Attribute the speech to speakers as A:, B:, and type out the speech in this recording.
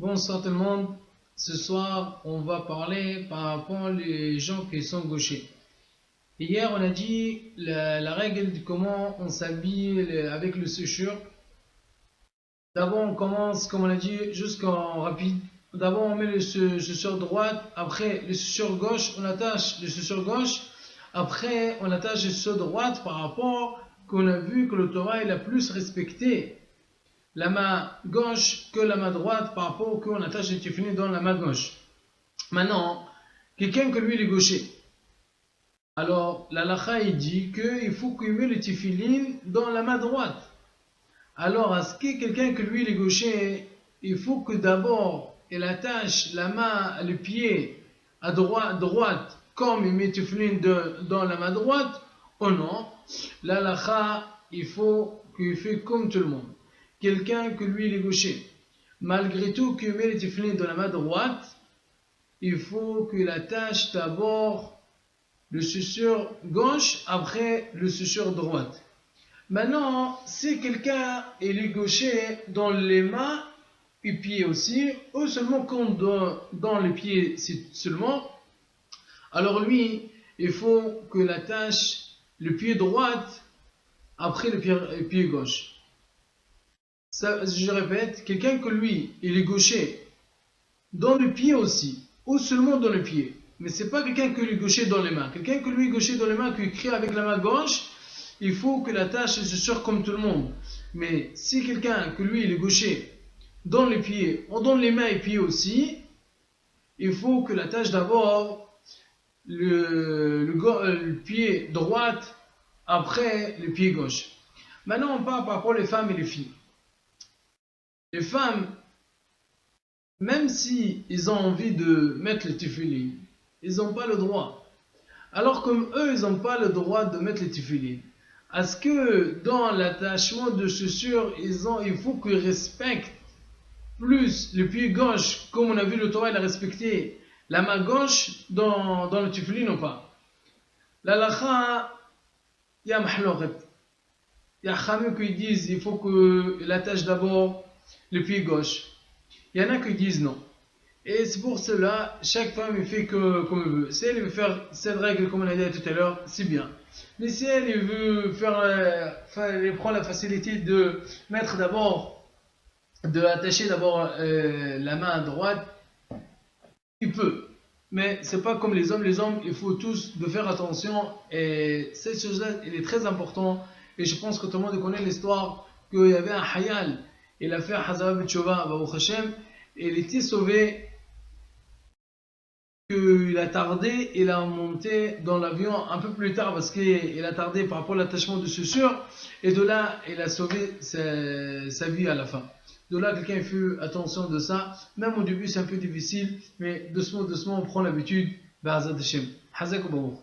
A: Bonsoir tout le monde. Ce soir, on va parler par rapport aux gens qui sont gauchers. Hier, on a dit la règle de comment on s'habille avec le sécheur. D'abord, on commence, comme on a dit, jusqu'en rapide. D'abord, on met le sécheur droite. Après, le sécheur gauche. On attache le sécheur gauche. Après, on attache le sécheur droite par rapport qu'on a vu que le Torah est la plus respectée. La main gauche que la main droite par rapport au qu'on attache les tefilines dans la main gauche. Maintenant, quelqu'un que lui il est gaucher. Alors, l'halakha il dit qu'il faut qu'il mette les tefilines dans la main droite. Alors, à ce que quelqu'un que lui il est gaucher, il faut que d'abord il attache la main, le pied à droite, comme il met les tefilines dans la main droite, ou non. L'halakha, il faut qu'il fait comme tout le monde. Quelqu'un que lui il est gaucher, malgré tout qu'il met les tefilines dans la main droite, il faut qu'il attache d'abord le chaussure gauche, après le chaussure droite. Maintenant, si quelqu'un est gaucher dans les mains et pieds aussi, ou seulement comme dans les pieds seulement, alors lui, il faut qu'il attache le pied droit après le pied gauche. Ça, je répète, quelqu'un que lui, il est gaucher dans le pied aussi, ou seulement dans le pied. Mais c'est pas quelqu'un que lui est gaucher dans les mains. Quelqu'un que lui est gaucher dans les mains, qui écrit avec la main gauche, il faut que la tâche se sorte comme tout le monde. Mais si quelqu'un que lui, il est gaucher dans les pieds, ou dans les mains et pieds aussi, il faut que la tâche d'abord le pied droite, après le pied gauche. Maintenant, on parle par rapport aux femmes et les filles. Les femmes, même si ils ont envie de mettre les tefilines, ils n'ont pas le droit. Alors comme eux, ils n'ont pas le droit de mettre les tefilines. Est-ce que dans l'attachement de chaussures, il faut qu'ils respectent plus le pied gauche, comme on a vu le Torah, il a respecté la main gauche dans le tefilin ou pas? L'halakha, il y a mahlouret. Il y a Khamim qui disent il faut qu'il attache d'abord le pied gauche. Il y en a qui disent non. Et c'est pour cela, chaque femme il fait comme elle veut. Si elle veut faire cette règle comme on a dit tout à l'heure, c'est bien. Mais si elle veut elle prend la facilité de mettre d'abord, de attacher d'abord la main à droite, il peut. Mais c'est pas comme les hommes. Les hommes, il faut tous de faire attention. Et cette chose-là, elle est très importante. Et je pense que tout le monde connaît l'histoire qu'il y avait un hayal. Il a fait Hazara B'Tshova, Baruch Hashem, et il était sauvé. Il a tardé, il a monté dans l'avion un peu plus tard parce qu'il a tardé par rapport à l'attachement de chaussures. Et de là, il a sauvé sa vie à la fin. De là, quelqu'un fait attention de ça. Même au début, c'est un peu difficile, mais doucement, on prend l'habitude. Ba'azat Hashem. Hazak Baruch.